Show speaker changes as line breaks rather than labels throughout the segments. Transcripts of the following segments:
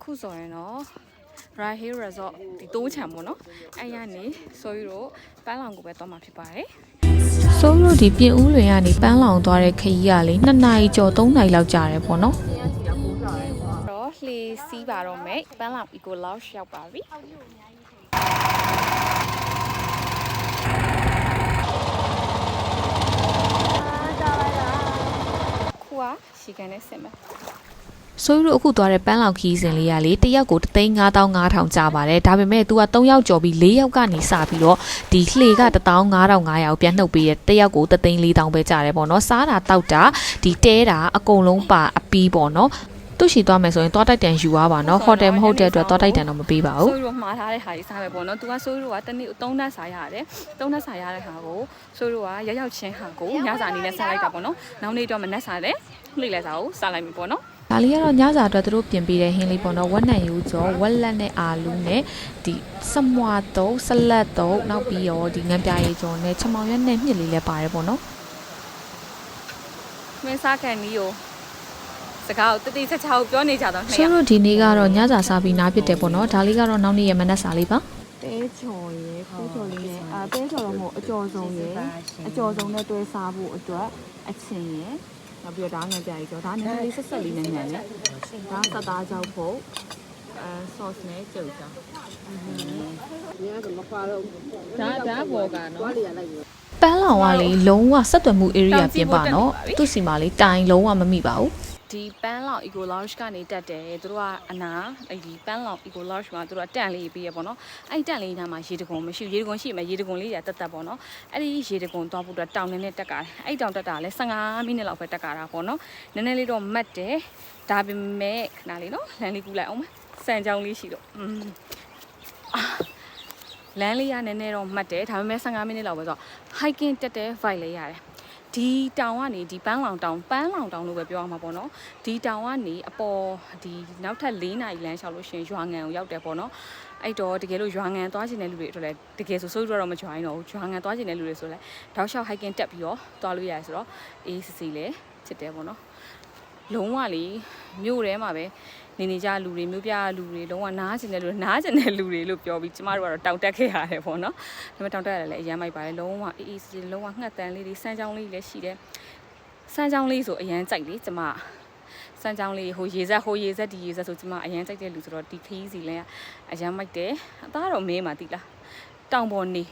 အခုဆိုရင်တော့ Right Hill Resort ဒီတိုးချံပေါ့နော်အဲ့ရနေဆိုပြီးတော့ပန်းလောင်ကိုပဲသွားမှာဖြစ်ပါတယ်
ဆိုလို့ဒီပြင်ဦးလွင်ကနေပန်းလောင်သွားတဲ့ခရီးကလေ2နာရီကျော်3နာရီလောက်ကြာတယ်ပေါ့နော်
တော့လှေစီးပါတော့မယ်ပန်းလောင် Eco Lodge ရောက်ပါပြီခွာရှီကန်နဲ့ဆင်မယ်
ဆိုလို့အခုသွားတဲ့ပန်းလောင်ခီးစဉ်လေးကလေတစ်ယောက်ကို3,500ကျပါတယ်ဒါပေမဲ့ तू က3ယောက်ကျော်ပြီး4ယောက်ကနေစပြီးတော့ဒီလှေက15,500ပြန်နှုတ်ပေးတယ်တစ်ယောက်ကို3,400ပဲကျတယ်ပေါ့နော်စားတာတောက်တာဒီတဲတာအကုန်လုံးပါအပီးပေါ့နော်သူရှိသွားမယ်ဆိုရင်သွားတိုက်တန်ယူသွားပါနော်ဟိုတယ်မဟုတ်တဲ့အတွက်သွားတိုက်တန်တော့မပေးပါဘူး
ဆိုလို့မှားထားတဲ့ဟာကြီးစားမယ်ပေါ့နော်သူကဆိုလို့ကတနေ့3နှက်စားရတယ်3နှက်စားရတဲ့ဟာကိုဆိုလို့ကရောက်ချင်းဟာကိုညစာအနေနဲ့စားလိုက်တာပေါ့နော်နောက်နေ့တော့မနှက်စားတယ်လှိလဲစားကိုစားလိုက်ပြီပေါ့နော်
ဒါလေးကတော့ညစာအတွက်သူတို့ပြင်ပေးတဲ့ဟင်းလေးပေါ့နော်ဝက်နံရိုးကျော်ဝက်လက်နဲ့အာလူးနဲ့ဒီစမွာတုံးဆလတ်တုံးနောက်ပြီးတော့ဒီငန်းပြားရေးကျော်နဲ့ချမောင်ရွက်နဲ့မြစ်လေးလည်းပါတယ်ပေါ့နော်
မင်းစားကန်နီးကိုစကားကိုတတိချက်ချောက်ပြောနေကြတော့
ဆိုတော့ဒီနေ့ကတော့ညစာစားပြီးနားဖြစ်တယ်ပေါ့နော်ဒါလေးကတော့နောက်နေ့ရမနက်စာလေးပါ
တဲချော်ရယ်ခိုးချော်လေးနဲ့တဲချော်တော့မဟုတ်အကျော်ဆုံးရယ်အကျော်ဆုံးနဲ့တွဲစားဖို့အတွက်အချင်းရယ်နောက်ပြီးတော့ဒါငန်းပြားကြီးကျော်ဒါနည်းနည်းလေးဆက်ဆက်လေးနဲ့ညံ့တယ်ဒါစသားကြောက်ဖို့ဆော့စ်နဲ့ကြုတ်ကြောက်ဒါဘောကနော်
ပန်းလောင်ကလေလုံးဝဆက်သွယ်မှု area ပြင်ပါနော်သူ့စီမှာလေတိုင်လုံးဝမမိပါဘူး
ဒီပန်းလောင် Eco Lodge ကနေတက်တယ်သူတို့ကအနာအဲ့ဒီပန်းလောင် Eco Lodge မှာသူတို့ကတန့်လေးပေးရပေါ့နော်အဲ့တန့်လေးနားမှာရေတကွန်မရှိရေတကွန်ရှိမှရေတကွန်လေးရတက်တက်ပေါ့နော်အဲ့ဒီရေတကွန်သွားဖို့အတွက်တောင်နဲ့တက်ကြတယ်အဲ့တောင်တက်တာလဲ15မိနစ်လောက်ပဲတက်ကြတာပေါ့နော်နည်းနည်းလေးတော့မတ်တယ်ဒါပေမဲ့ခဏလေးနော်လမ်းလေးကူးလိုက်အောင်မယ်စံကြောင်းလေးရှိတော့လမ်းလေးရနည်းနည်းတော့မှတ်တယ်ဒါပေမဲ့15မိနစ်လောက်ပဲဆိုတော့ hiking တက်တဲ့ vibe လေးရတယ်ဒီတောင်ကနေဒီပန်းလောင်တောင်လို့ပဲပြောရမှာပေါ့နော်ဒီတောင်ကနေအပေါ်ဒီနောက်ထပ်4နာရီလမ်းလျှောက်လို့ရှင်ရွာငံကိုရောက်တယ်ပေါ့နော်အဲ့တော့တကယ်လို့ရွာငံသွားချင်တဲ့လူတွေအတွက်လည်းတကယ်ဆိုစိုးတော့မကြွိုင်းတော့ဘူးရွာငံသွားချင်တဲ့လူတွေဆိုလည်းတောက်လျှောက် hiking တက်ပြီးတော့သွားလို့ရတယ်ဆိုတော့အေးစီလေးဖြစ်တယ်ပေါ့နော်လုံးဝလေမြို့ထဲမှာပဲနေကြလူတွေမျိုးပြလူတွေလုံးဝနားကျင်တဲ့လူတွေလို့ပြောပြီးကျမတို့ကတော့တောင်တက်ခဲ့ရတယ်ပေါ့နော်ဒါပေမဲ့တောင်တက်ရတယ်လည်းအရန်မိုက်ပါတယ်လုံးဝအေးစီလုံးဝငှက်တန်းလေးတွေစမ်းချောင်းလေးလည်းရှိတယ်စမ်းချောင်းလေးဆိုအရန်ကြိုက်လေကျမစမ်းချောင်းလေးဟိုရေစက်ဒီရေစက်ဆိုကျမအရန်ကြိုက်တဲ့လူဆိုတော့ဒီခီးစီလည်းအရန်မိုက်တယ်အသားတော့မင်းမှာတိလားတောင်ပေါ်နေ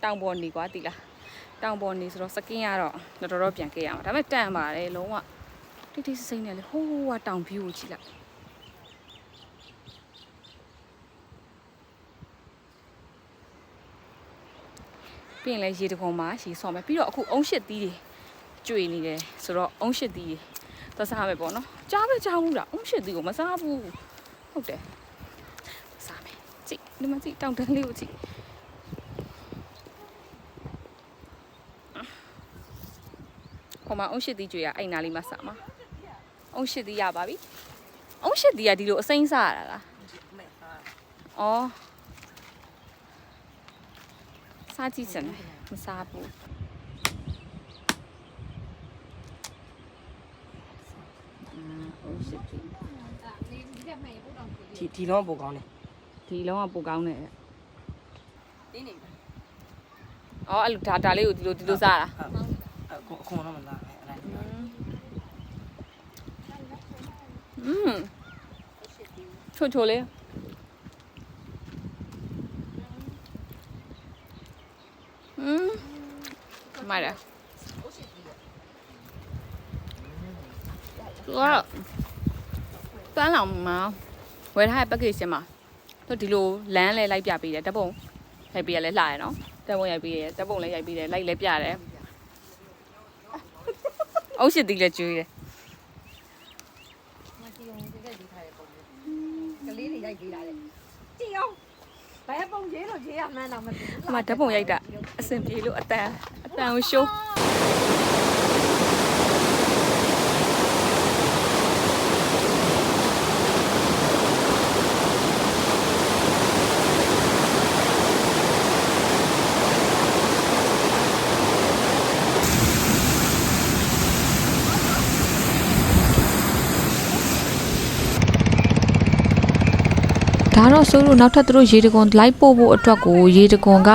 တောင်ပေါ်နေကွာတိလားတောင်ပေါ်နေဆိုတော့စကင်းကတော့တော်ပြန်ခဲ့ရမှာဒါပေမဲ့တန်ပါတယ်လုံးဝတိစိမ့်နေလေဟိုးကတောင်ဖြူကိုကြည့်လိုက်ပြီးရင်လည်းရေတကုံမှာရေဆော့မယ်ပြီးတော့အခုအုံးရှစ်သီးတွေကျွေနေတယ်ဆိုတော့အုံးရှစ်သီးတွေသွားစားမယ်ပေါ့နော်ကြားပဲကြားဘူးလားအုံးရှစ်သီးကိုမစားဘူးဟုတ်တယ်စားမယ်ကြည့်ဒီမှာကြည့်တောင်တန်းလေးကိုကြည့်ဟိုမှာအုံးရှစ်သီးကျွေရအဲ့နာလေးမှာစားမှာအုံးရှစ်သီးရပါပြီအုံးရှစ်သီးကဒီလိုအစိမ်းစားရတာလားအော်စားကြည့်စမ်းမစားဘူးအုံးရှစ်သီး
ဒီလုံးပိုကောင်းတယ်
ဒီလုံးကပိုကောင်းတယ်တင်းနေအော်အဲ့လိုဒါလေးကိုဒီလိုစားတာ
အခုတော့မလားအဲ့ဒါ
ချိုလေးမိုက်တယ်သူကပန်းလောင်မှာဝယ်ထားတဲ့ package မှာသူဒီလိုလမ်းလဲလိုက်ပြပေးတယ်ဓာတ်ပုံရိုက်ပေးရလဲလှရနော်ဓာတ်ပုံရိုက်ပေးရဓာတ်ပုံလည်းရိုက်ပေးတယ်လိုက်လဲပြတယ်အုံးရှစ်သီးလည်းကျွေးတယ်
ကလေးတွေရိုက်ပေးတာလေကြည့်အောင်ဘယ်ပုံရေးလို့ရေးရမှန်းတော့မသိဘူး
။အမဓာတ်ပုံရိုက်တာအဆင်ပြေလို့အတန်ကိုရှိုး
ဒါတော့ဆိုလို့နောက်ထပ်သူတို့ရေတကွန်လိုက်ပို့ဖို့အတွက်ကိုရေတကွန်က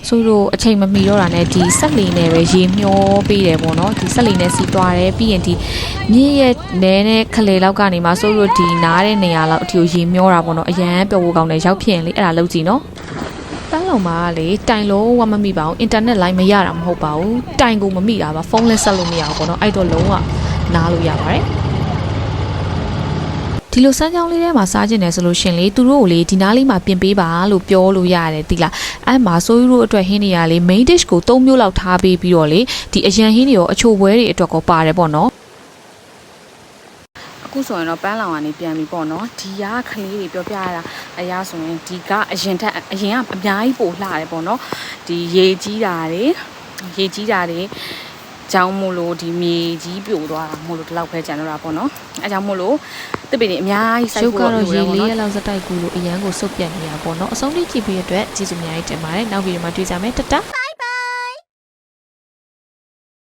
ဆိုလို့အချိန်မမီတော့တာနဲ့ဒီဆက်လီနဲ့ပဲရေမျောပေးတယ်ပေါ့နော်ဒီဆက်လီနဲ့စီးသွားတယ်ပြီးရင်ဒီမြင့်ရဲ့နဲနဲ့ခလေလောက်ကနေမှဆိုလို့ဒီနားတဲ့နေရာလောက်အထီကိုရေမျောတာပေါ့နော်အရန်ပျော်ဖို့ကောင်းတယ်ရောက်ဖြစ်ရင်လေအဲ့ဒါလုပ်ကြည့်နော်ပန်းလုံးမှာလေတိုင်လုံးဝမမိပါဘူးအင်တာနက်လိုင်းမရတာမဟုတ်ပါဘူးတိုင်ကိုမမိတာပါဖုန်းလည်းဆက်လို့မရဘူးပေါ့နော်အဲ့တော့လုံးဝနားလို့ရပါတယ်ဒီလိုစမ်းကြောင်းလေးထဲမှာစားကျင်တယ်ဆိုလို့ရှင်လေသူတို့ကိုလေဒီနားလေးမှာပြင်ပေးပါလို့ပြောလို့ရတယ်တိလားအဲ့မှာဆိုယူတို့အတွက်ဟင်းနေရလေ main dish ကို3မျိုးလောက်ထားပေးပြီးတော့လေဒီအရန်ဟင်းတွေရောအချိုပွဲတွေအတွက်ကိုပါတယ်ပေါ့နော်
အခုဆိုရင်တော့ပန်းလောင်ကနေပြန်ပြီပေါ့နော်ဒီကခလေးတွေပြောပြရတာအရာဆိုရင်ဒီကအရင်ကအများကြီးပိုလှတယ်ပေါ့နော်ဒီရေကြီးတာတွေကြောင်းမို့လို့ဒီမြေကြီးပြိုသွားတာမို့လို့ဒီလောက်ပဲကျန်တော့တာပေါ့နော်အဲကြောင့်မို့လို့တစ်ပင်တွေအများကြီးစိုက်ဖို့
ကတော့ရေလေးရလောက်စတိုက်ကူလို့အရန်ကိုစုပ်ပြတ်နေတာပေါ့နော်အဆုံးထိကြည့်ပြီးရတဲ့အတွက်ကျေးဇူးအများကြီးတင်ပါတယ်နောက်ဗီဒီယိုမှာတွေ့ကြမယ်တတ